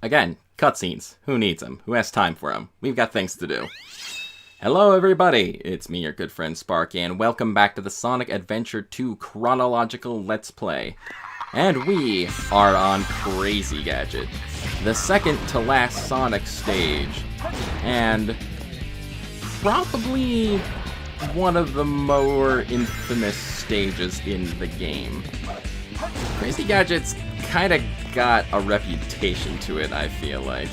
Again, cutscenes. Who needs them? Who has time for them? We've got things to do. Hello everybody, it's me, your good friend Sparky, and welcome back to the Sonic Adventure 2 Chronological Let's Play. And we are on Crazy Gadget, the second to last Sonic stage, and probably one of the more infamous stages in the game. Crazy Gadget's kinda got a reputation to it, I feel like.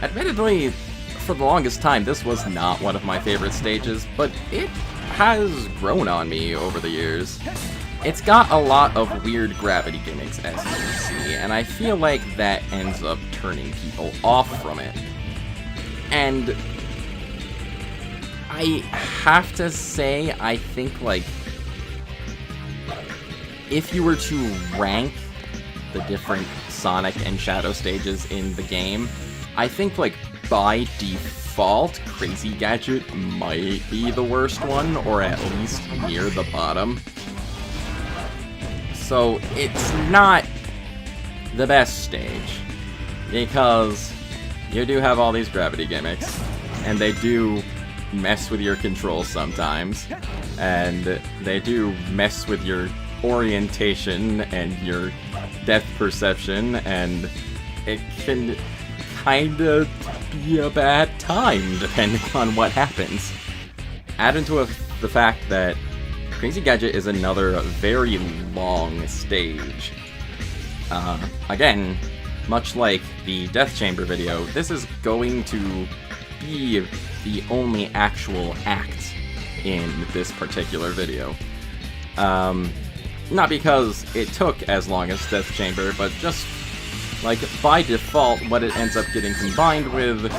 Admittedly, for the longest time, this was not one of my favorite stages, but it has grown on me over the years. It's got a lot of weird gravity gimmicks, as you can see, and I feel like that ends up turning people off from it. And I have to say, I think, like, if you were to rank the different Sonic and Shadow stages in the game, I think, like, by default, Crazy Gadget might be the worst one, or at least near the bottom. So it's not the best stage, because you do have all these gravity gimmicks, and they do mess with your controls sometimes, and they do mess with your orientation and your depth perception, and it can kinda be a bad time depending on what happens. Add into the fact that Crazy Gadget is another very long stage. Again, much like the Death Chamber video, this is going to be the only actual act in this particular video. Not because it took as long as Death Chamber, but just, like, by default, what it ends up getting combined with,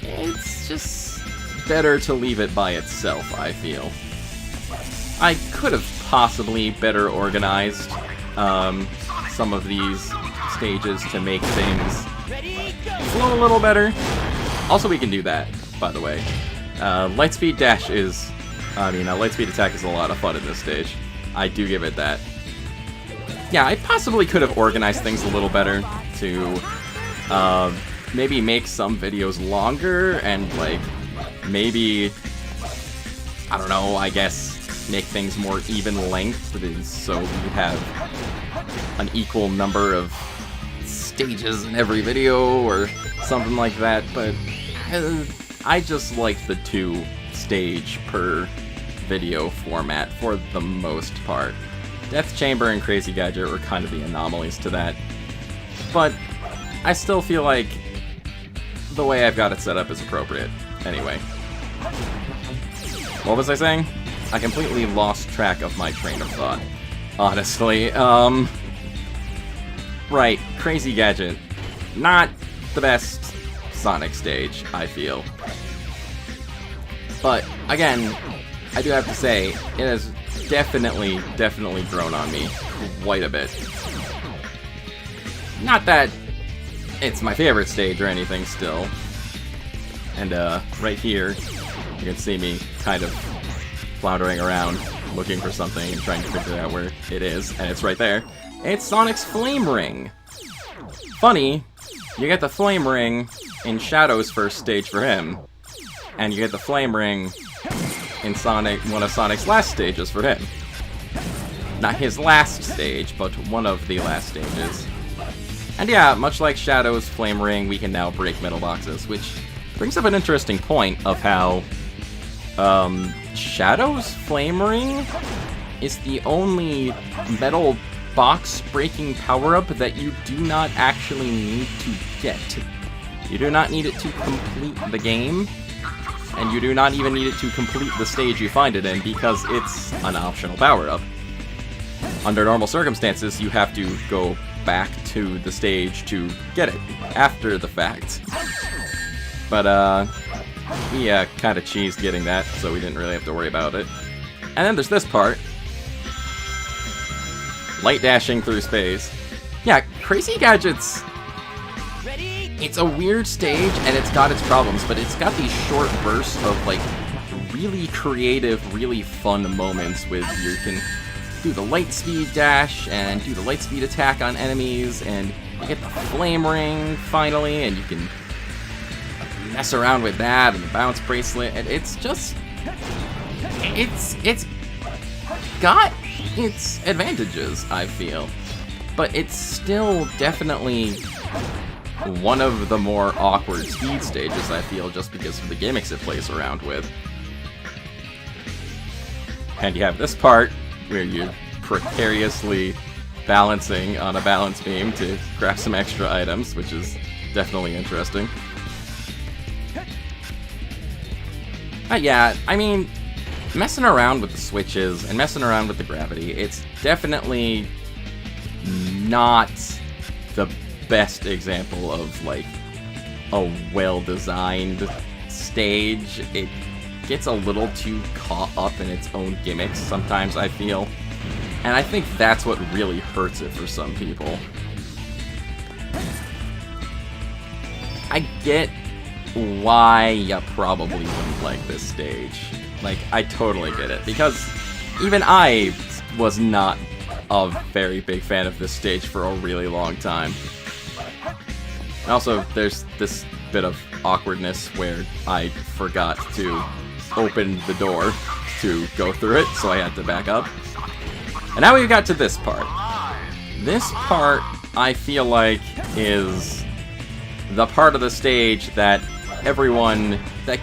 it's just better to leave it by itself, I feel. I could have possibly better organized some of these stages to make things flow a little better. Also, we can do that, by the way. Lightspeed Dash is, Lightspeed Attack is a lot of fun in this stage. I do give it that. Yeah, I possibly could have organized things a little better to maybe make some videos longer and, like, maybe, I don't know, I guess make things more even length so we have an equal number of stages in every video or something like that, but I just like the 2 stage per video format for the most part. Death Chamber and Crazy Gadget were kind of the anomalies to that, but I still feel like the way I've got it set up is appropriate. Anyway. What was I saying? I completely lost track of my train of thought, honestly. Right, Crazy Gadget. Not the best Sonic stage, I feel. But, again, I do have to say, it has definitely grown on me quite a bit. Not that it's my favorite stage or anything still. And, right here, you can see me kind of floundering around, looking for something and trying to figure out where it is, and it's right there. It's Sonic's Flame Ring! Funny, you get the Flame Ring in Shadow's first stage for him, and you get the Flame Ring in one of Sonic's last stages for him. Not his last stage, but one of the last stages. And yeah, much like Shadow's Flame Ring, we can now break metal boxes, which brings up an interesting point of how Shadow's Flame Ring is the only metal box breaking power-up that you do not actually need to get. You do not need it to complete the game, and you do not even need it to complete the stage you find it in, because it's an optional power-up. Under normal circumstances, you have to go back to the stage to get it, after the fact. But, we kinda cheesed getting that, so we didn't really have to worry about it. And then there's this part. Light dashing through space. Yeah, Crazy Gadget's... It's a weird stage, and it's got its problems, but it's got these short bursts of, like, really creative, really fun moments with you can do the light speed dash and do the light speed attack on enemies, and you get the flame ring finally, and you can mess around with that and the bounce bracelet, and it's just, it's got its advantages, I feel, but it's still definitely one of the more awkward speed stages, I feel, just because of the gimmicks it plays around with. And you have this part where you're precariously balancing on a balance beam to grab some extra items, which is definitely interesting. Yeah, I mean, messing around with the switches and messing around with the gravity, it's definitely not the best example of, like, a well-designed stage. It gets a little too caught up in its own gimmicks sometimes, I feel. And I think that's what really hurts it for some people. I get why you probably wouldn't like this stage. Like, I totally get it, because even I was not a very big fan of this stage for a really long time. And also, there's this bit of awkwardness where I forgot to open the door to go through it, so I had to back up. And now we've got to this part. This part, I feel like, is the part of the stage that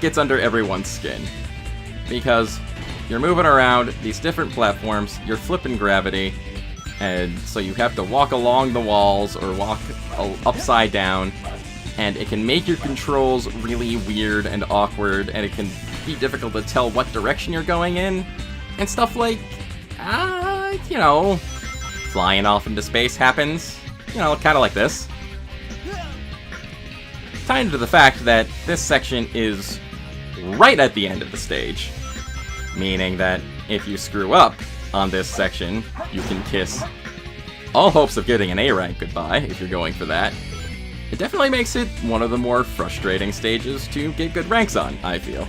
gets under everyone's skin. Because you're moving around these different platforms, you're flipping gravity, and so you have to walk along the walls or walk upside down, and it can make your controls really weird and awkward, and it can be difficult to tell what direction you're going in, and stuff like, you know, flying off into space happens, you know, kind of like this. Tied into the fact that this section is right at the end of the stage, meaning that if you screw up on this section, you can kiss all hopes of getting an A rank goodbye if you're going for that. It definitely makes it one of the more frustrating stages to get good ranks on, I feel.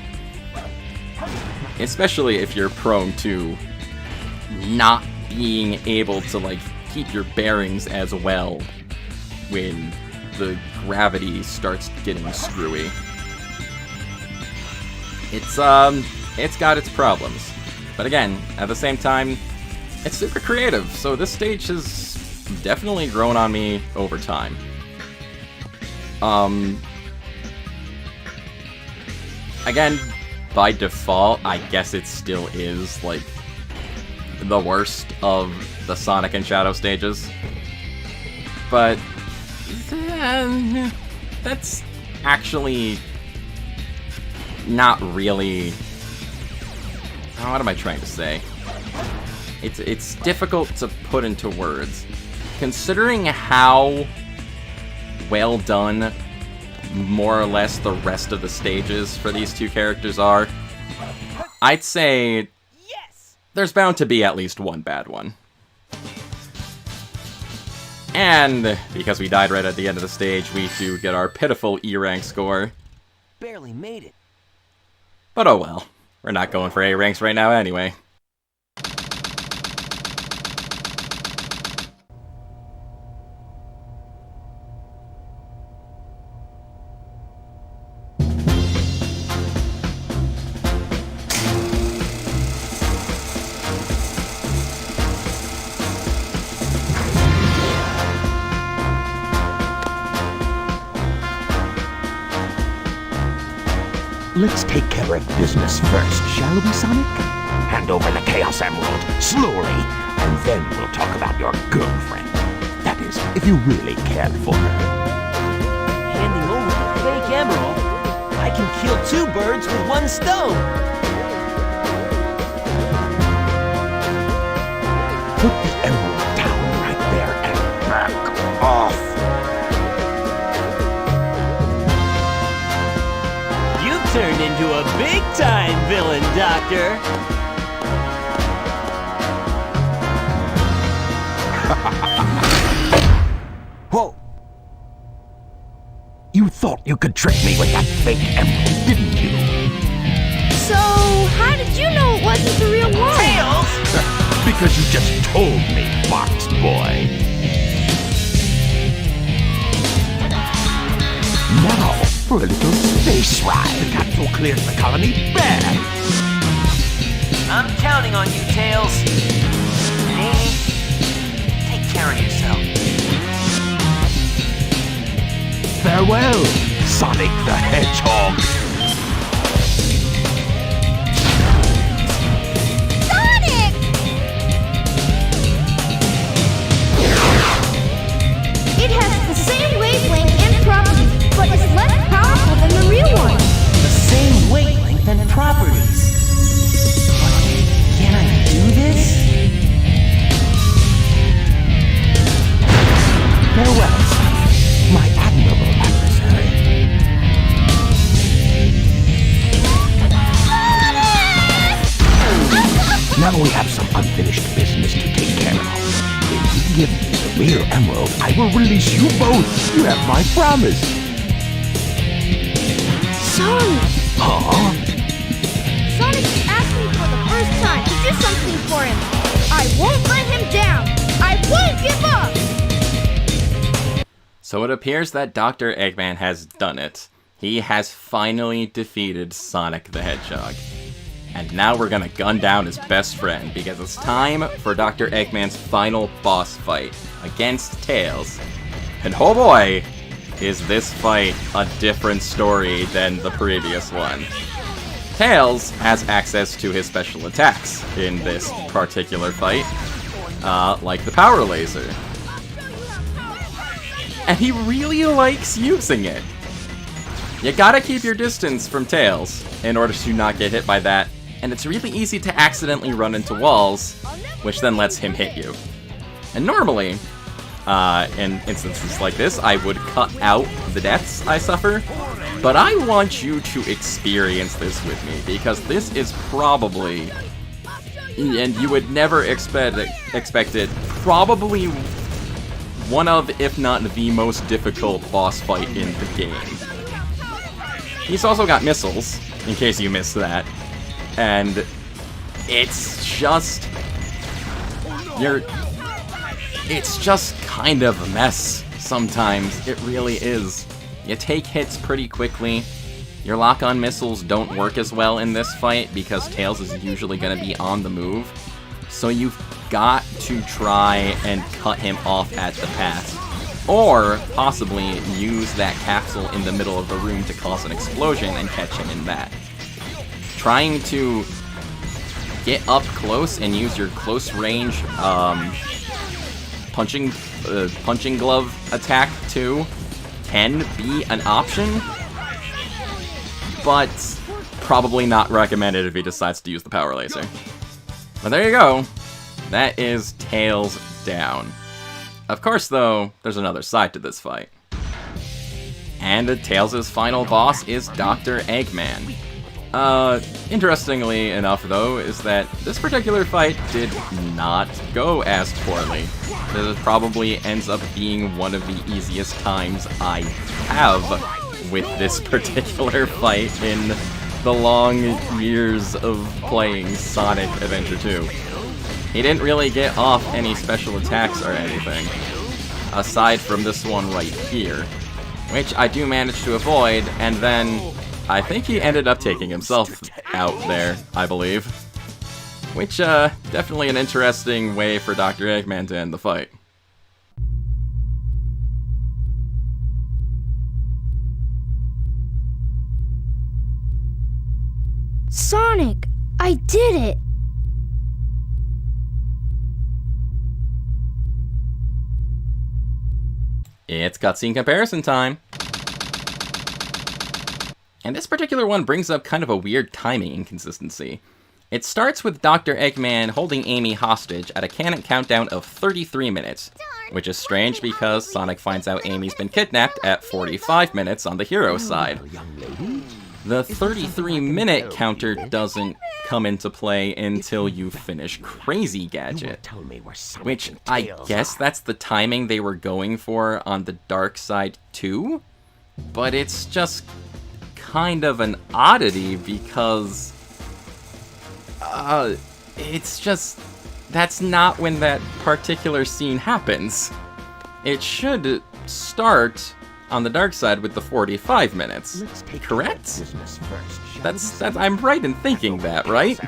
Especially if you're prone to not being able to, like, keep your bearings as well when the gravity starts getting screwy. It's got its problems. But again, at the same time, it's super creative, so this stage has definitely grown on me over time. Again, by default, I guess it still is, like, the worst of the Sonic and Shadow stages. But that's actually not really... what am I trying to say? It's difficult to put into words. Considering how well done, more or less, the rest of the stages for these two characters are, I'd say there's bound to be at least one bad one. And because we died right at the end of the stage, we do get our pitiful E rank score. Barely made it. But oh well. We're not going for A ranks right now anyway. Let's take care of business first, shall we, Sonic? Hand over the Chaos Emerald, slowly, and then we'll talk about your girlfriend. That is, if you really care for her. Handing over the fake emerald? I can kill two birds with one stone. Put the emerald down right there and back off. Turned into a big-time villain, Doctor. Whoa! You thought you could trick me with that fake emerald, didn't you? So, how did you know it wasn't the real one? Tails! Because you just told me, Fox Boy. Now, for a little space ride. The capsule clears the colony bare. I'm counting on you, Tails. Amy, take care of yourself. Farewell, Sonic the Hedgehog. Sonic! It has the same wavelength and properties, but is less powerful than the real one. The same wavelength and properties. But can I do this? Farewell, Sonic, my admirable adversary. Now we have some unfinished business to take care of. If you give me the real emerald, I will release you both. You have my promise. Sonic! Huh? Sonic asked me for the first time to do something for him. I won't let him down. I won't give up! So it appears that Dr. Eggman has done it. He has finally defeated Sonic the Hedgehog. And now we're gonna gun down his best friend, because it's time for Dr. Eggman's final boss fight against Tails. And oh boy, is this fight a different story than the previous one. Tails has access to his special attacks in this particular fight, like the power laser. And he really likes using it. You gotta keep your distance from Tails in order to not get hit by that, and it's really easy to accidentally run into walls, which then lets him hit you. And normally, in instances like this, I would cut out the deaths I suffer, but I want you to experience this with me, because this is probably, and you would never expect it, probably one of, if not the most difficult boss fight in the game. He's also got missiles, in case you missed that, and it's just, it's just kind of a mess sometimes. It really is. You take hits pretty quickly. Your lock-on missiles don't work as well in this fight because Tails is usually going to be on the move. So you've got to try and cut him off at the pass. Or possibly use that capsule in the middle of the room to cause an explosion and catch him in that. Trying to get up close and use your close range punching glove attack too can be an option, but probably not recommended if he decides to use the power laser. But there you go. That is Tails down. Of course, though, there's another side to this fight. And Tails' final boss is Dr. Eggman. Interestingly enough, though, is that this particular fight did not go as poorly. This probably ends up being one of the easiest times I have with this particular fight in the long years of playing Sonic Adventure 2. He didn't really get off any special attacks or anything, aside from this one right here, which I do manage to avoid, and then I think he ended up taking himself out there, I believe. Which, definitely an interesting way for Dr. Eggman to end the fight. Sonic, I did it! It's cutscene comparison time! And this particular one brings up kind of a weird timing inconsistency. It starts with Dr. Eggman holding Amy hostage at a canon countdown of 33 minutes, which is strange because Sonic finds out Amy's been kidnapped at 45 minutes on the hero side. The 33-minute counter doesn't come into play until you finish Crazy Gadget, which I guess that's the timing they were going for on the dark side too, but it's just kind of an oddity because it's just, that's not when that particular scene happens. It should start on the dark side with the 45 minutes. Let's take Correct? business first, shall That's we, I'm right in thinking that, right?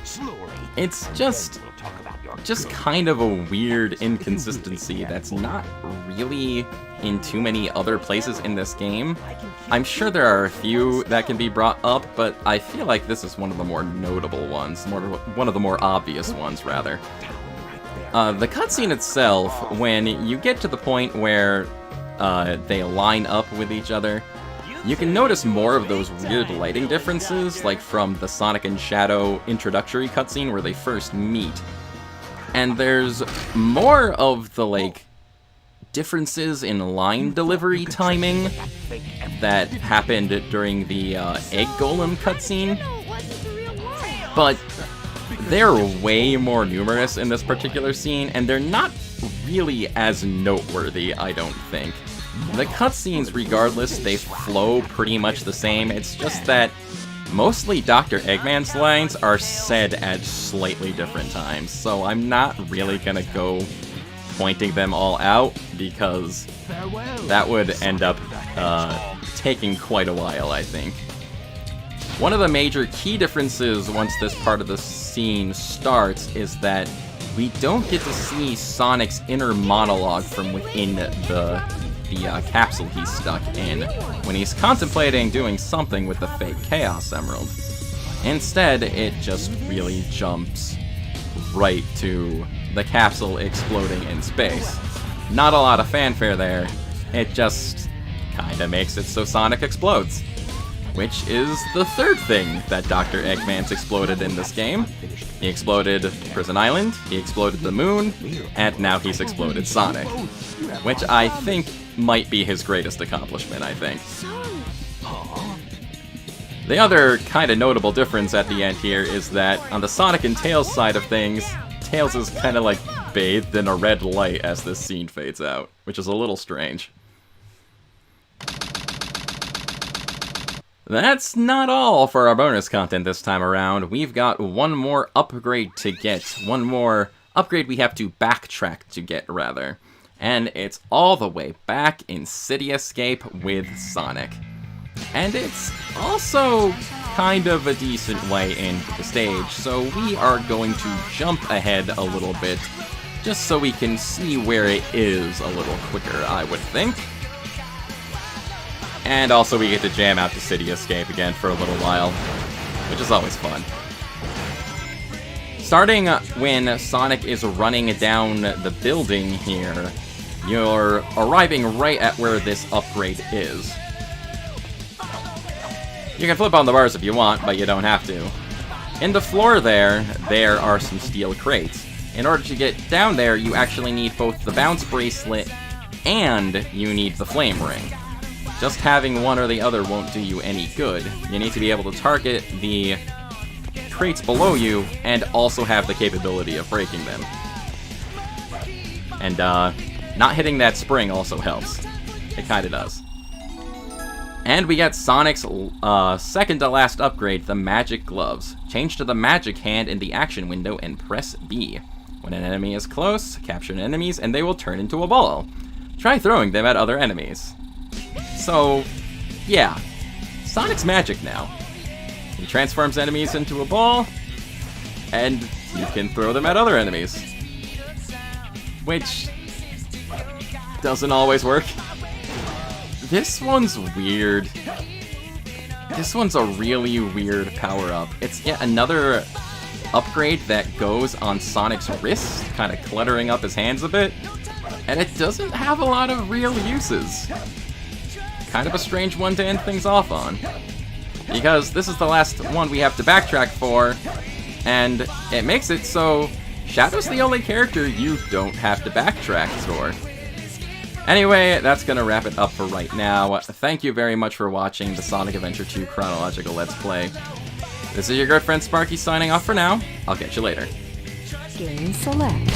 Slowly, It's and just then we'll talk about your just good kind of a weird inconsistency that's not really in too many other places in this game. I'm sure there are a few that can be brought up, but I feel like this is one of the more notable ones, one of the more obvious ones, rather. The cutscene itself, when you get to the point where they line up with each other, you can notice more of those weird lighting differences, like from the Sonic and Shadow introductory cutscene where they first meet. And there's more of the, like, differences in line delivery timing that happened during the Egg Golem cutscene. No, it wasn't the real one. But they're way more numerous in this particular scene, and they're not really as noteworthy, I don't think. The cutscenes, regardless, they flow pretty much the same. It's just that mostly Dr. Eggman's lines are said at slightly different times, so I'm not really gonna go pointing them all out, because that would end up taking quite a while, I think. One of the major key differences once this part of the scene starts is that we don't get to see Sonic's inner monologue from within the capsule he's stuck in, when he's contemplating doing something with the fake Chaos Emerald. Instead, it just really jumps right to the capsule exploding in space. Not a lot of fanfare there, it just kinda makes it so Sonic explodes. Which is the third thing that Dr. Eggman's exploded in this game. He exploded Prison Island, he exploded the moon, and now he's exploded Sonic. Which I think might be his greatest accomplishment, I think. The other kind of notable difference at the end here is that on the Sonic and Tails side of things, Tails is kind of like bathed in a red light as this scene fades out, which is a little strange. That's not all for our bonus content this time around. We've got one more upgrade to get. One more upgrade we have to backtrack to get, rather. And it's all the way back in City Escape with Sonic. And it's also kind of a decent way into the stage, so we are going to jump ahead a little bit, just so we can see where it is a little quicker, I would think. And also we get to jam out to City Escape again for a little while, which is always fun. Starting when Sonic is running down the building here, you're arriving right at where this upgrade is. You can flip on the bars if you want, but you don't have to. In the floor there are some steel crates. In order to get down there, you actually need both the bounce bracelet and you need the flame ring. Just having one or the other won't do you any good. You need to be able to target the crates below you and also have the capability of breaking them. And not hitting that spring also helps. It kinda does. And we get Sonic's second to last upgrade, the Magic Gloves. Change to the Magic Hand in the action window and press B. When an enemy is close, capture enemies and they will turn into a ball. Try throwing them at other enemies. So, yeah, Sonic's magic now. He transforms enemies into a ball, and you can throw them at other enemies. Which doesn't always work. This one's weird. This one's a really weird power-up. It's yet another upgrade that goes on Sonic's wrist, kind of cluttering up his hands a bit, and it doesn't have a lot of real uses. Kind of a strange one to end things off on, because this is the last one we have to backtrack for, and it makes it so Shadow's the only character you don't have to backtrack for. Anyway, that's gonna wrap it up for right now. Thank you very much for watching the Sonic Adventure 2 Chronological Let's Play. This is your good friend Sparky signing off for now. I'll catch you later. Game select.